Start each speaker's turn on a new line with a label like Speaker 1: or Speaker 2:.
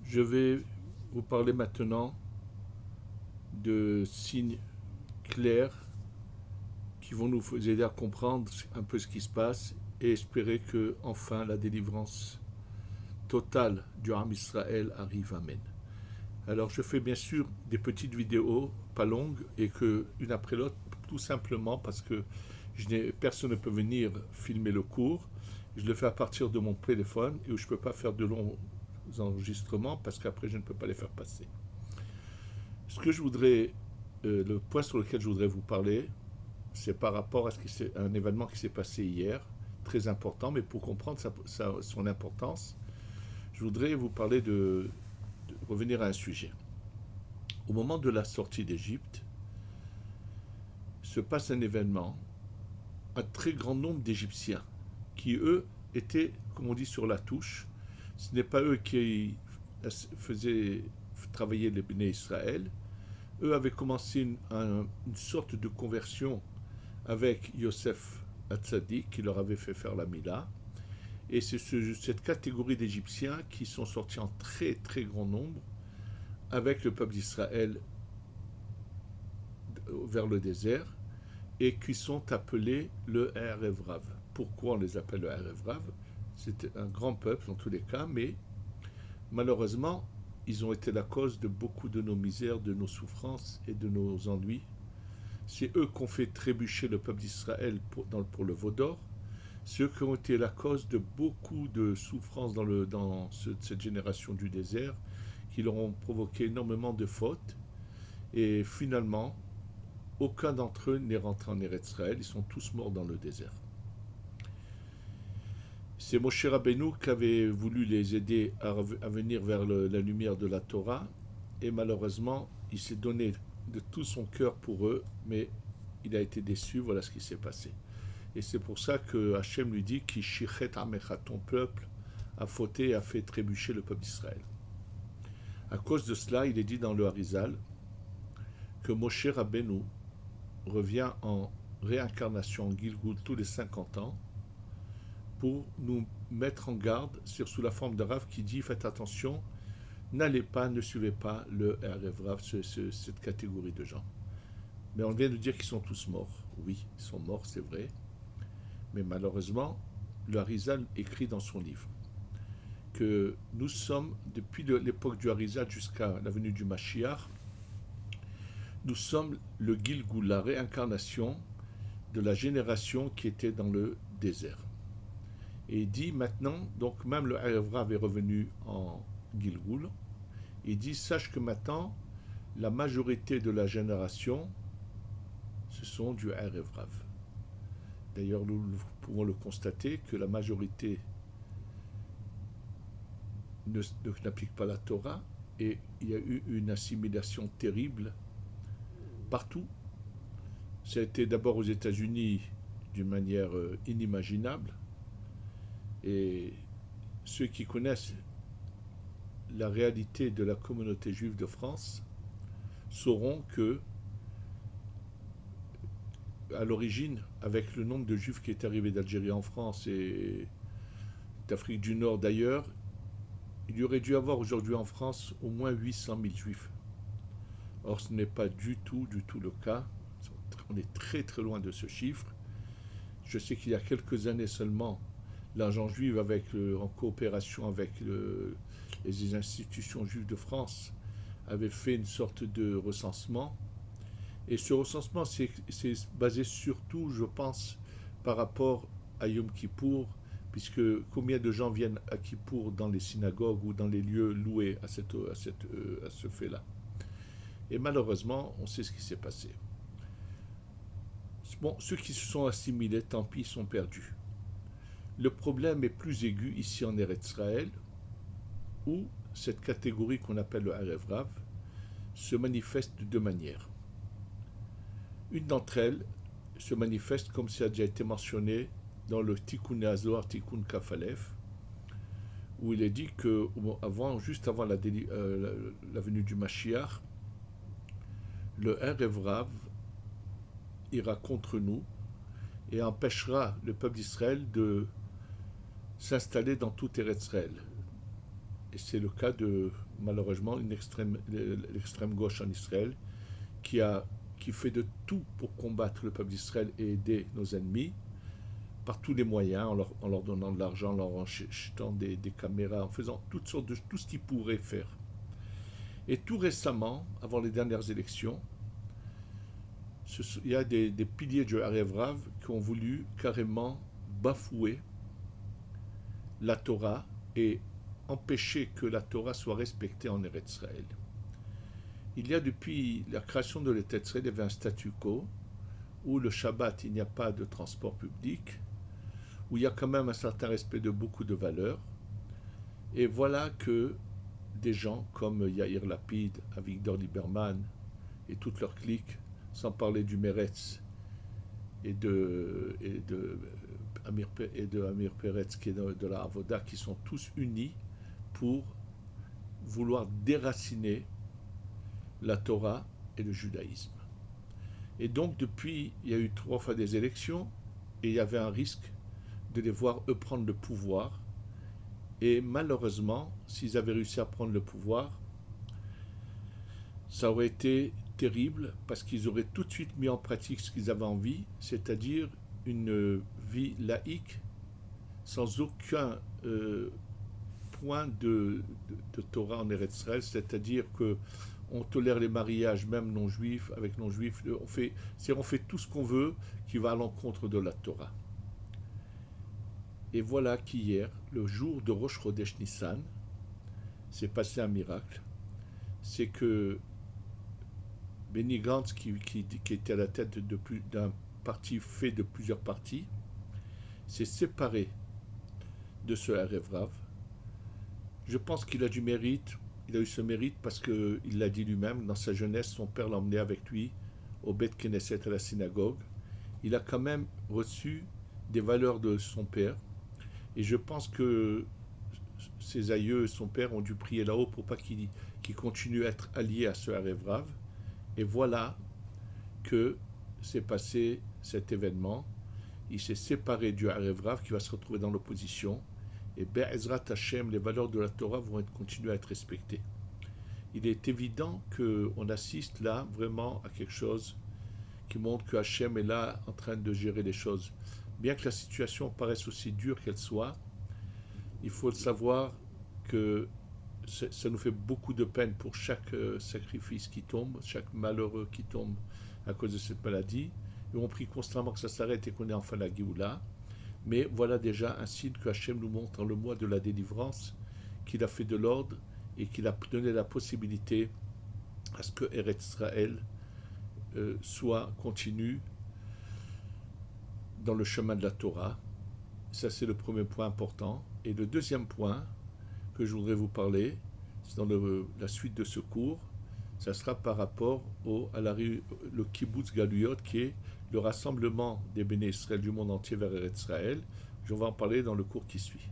Speaker 1: Je vais vous parler maintenant de signes clairs qui vont nous aider à comprendre un peu ce qui se passe et espérer que enfin la délivrance totale du Ham Israël arrive. Amen. Alors je fais bien sûr des petites vidéos, pas longues, et que une après l'autre, tout simplement parce que personne ne peut venir filmer le cours. Je le fais à partir de mon téléphone et où je ne peux pas faire de longs enregistrements parce qu'après je ne peux pas les faire passer. Ce que je voudrais, le point sur lequel je voudrais vous parler, c'est par rapport à un événement qui s'est passé hier, très important, mais pour comprendre son importance, je voudrais vous parler de revenir à un sujet. Au moment de la sortie d'Égypte, se passe un événement, un très grand nombre d'Égyptiens qui, eux, étaient, comme on dit, sur la touche. Ce n'est pas eux qui faisaient travailler les Béné Israël. Eux avaient commencé une sorte de conversion avec Yosef Hatzadik qui leur avait fait faire la Mila. Et c'est cette catégorie d'Égyptiens qui sont sortis en très très grand nombre avec le peuple d'Israël vers le désert et qui sont appelés le Erev Rav. Pourquoi on les appelle le Erev Rav? C'était un grand peuple dans tous les cas, mais malheureusement, ils ont été la cause de beaucoup de nos misères, de nos souffrances et de nos ennuis. C'est eux qui ont fait trébucher le peuple d'Israël pour le veau d'or. C'est eux qui ont été la cause de beaucoup de souffrances dans cette génération du désert, qui leur ont provoqué énormément de fautes. Et finalement, aucun d'entre eux n'est rentré en Eretz Israël. Ils sont tous morts dans le désert. C'est Moshe Rabbeinu qui avait voulu les aider à venir vers la lumière de la Torah. Et malheureusement, il s'est donné de tout son cœur pour eux, mais il a été déçu. Voilà ce qui s'est passé. Et c'est pour ça que Hachem lui dit Ki shichet amecha, ton peuple a fauté et a fait trébucher le peuple d'Israël. À cause de cela, il est dit dans le Harizal que Moshe Rabbeinu revient en réincarnation en Gilgul tous les 50 ans pour nous mettre en garde sous la forme d'un Rav qui dit faites attention, n'allez pas, ne suivez pas le Erev Rav, cette catégorie de gens. Mais on vient de dire qu'ils sont tous morts. Oui, ils sont morts, c'est vrai. Mais malheureusement, le Harizal écrit dans son livre que nous sommes, depuis l'époque du Harizal jusqu'à la venue du Mashiach, nous sommes le Gilgul, la réincarnation de la génération qui était dans le désert. Et il dit maintenant, donc même le Erev Rav est revenu en Gilgul, il dit sache que maintenant, la majorité de la génération, ce sont du Erev Rav. D'ailleurs, nous pouvons le constater que la majorité n'applique pas la Torah et il y a eu une assimilation terrible partout. Ça a été d'abord aux États-Unis d'une manière inimaginable. Et ceux qui connaissent la réalité de la communauté juive de France sauront que, à l'origine, avec le nombre de juifs qui est arrivé d'Algérie en France et d'Afrique du Nord d'ailleurs, il y aurait dû avoir aujourd'hui en France au moins 800 000 juifs. Or, ce n'est pas du tout le cas. On est très très loin de ce chiffre. Je sais qu'il y a quelques années seulement, l'Agence juive, en coopération avec les institutions juives de France, avait fait une sorte de recensement. Et ce recensement, c'est basé surtout, je pense, par rapport à Yom Kippour, puisque combien de gens viennent à Kippour dans les synagogues ou dans les lieux loués à ce fait-là. Et malheureusement, on sait ce qui s'est passé. Bon, ceux qui se sont assimilés, tant pis, sont perdus. Le problème est plus aigu ici en Eretz Israël, où cette catégorie qu'on appelle le Erev Rav se manifeste de deux manières. Une d'entre elles se manifeste comme ça a déjà été mentionné dans le Tikkun Hazohar, Tikkun Kaf Alef, où il est dit que juste avant la venue du Mashiach, le Erev Rav ira contre nous et empêchera le peuple d'Israël de s'installer dans tout Eretz Israël. Et et c'est le cas de, malheureusement, l'extrême gauche en Israël, qui fait de tout pour combattre le peuple d'Israël et aider nos ennemis, par tous les moyens, en leur donnant de l'argent, en leur achetant des caméras, en faisant toutes sortes de tout ce qu'ils pourraient faire. Et tout récemment, avant les dernières élections, il y a des piliers du Harev Rav qui ont voulu carrément bafouer la Torah et empêcher que la Torah soit respectée en Eretz Israël. Il y a depuis la création de l'État d'Israël, il y avait un statu quo où le Shabbat, il n'y a pas de transport public, où il y a quand même un certain respect de beaucoup de valeurs. Et voilà que des gens comme Yair Lapid, Avigdor Lieberman et toute leur clique, sans parler du Meretz et de Amir Peretz qui est de la Avoda, qui sont tous unis pour vouloir déraciner la Torah et le judaïsme. Et donc depuis, il y a eu 3 fois des élections et il y avait un risque de les voir eux prendre le pouvoir. Et malheureusement, s'ils avaient réussi à prendre le pouvoir, ça aurait été terrible parce qu'ils auraient tout de suite mis en pratique ce qu'ils avaient envie, c'est-à-dire une vie laïque sans aucun point de Torah en Eretz Israël, c'est-à-dire que on tolère les mariages même non-juifs avec non-juifs, on fait tout ce qu'on veut qui va à l'encontre de la Torah. Et voilà qu'hier, le jour de Rosh Chodesh Nissan, s'est passé un miracle. C'est que Benny Gantz, qui était à la tête d'un parti fait de plusieurs partis, s'est séparé de ce Harev Rav. Je pense qu'il a du mérite. Il a eu ce mérite parce qu'il l'a dit lui-même, dans sa jeunesse, son père l'a emmené avec lui au Beth Knesset, à la synagogue. Il a quand même reçu des valeurs de son père. Et je pense que ses aïeux et son père ont dû prier là-haut pour pas qu'il continue à être allié à ce Harev Rav. Et voilà que s'est passé cet événement. Il s'est séparé du Harev Rav qui va se retrouver dans l'opposition. Et Be'ezrat Hashem, les valeurs de la Torah vont continuer à être respectées. Il est évident qu'on assiste là vraiment à quelque chose qui montre que Hashem est là en train de gérer les choses. Bien que la situation paraisse aussi dure qu'elle soit, il faut le savoir que ça nous fait beaucoup de peine pour chaque sacrifice qui tombe, chaque malheureux qui tombe à cause de cette maladie. Et on prie constamment que ça s'arrête et qu'on ait enfin la Géoula. Mais voilà déjà un signe que Hachem nous montre dans le mois de la délivrance, qu'il a fait de l'ordre et qu'il a donné la possibilité à ce que Eretz Israël continue dans le chemin de la Torah. Ça, c'est le premier point important. Et le deuxième point que je voudrais vous parler, c'est dans la suite de ce cours, ça sera par rapport le Kibbutz Galuyot, qui est le rassemblement des Béné Israël du monde entier vers Eretz Israël. Je vais en parler dans le cours qui suit.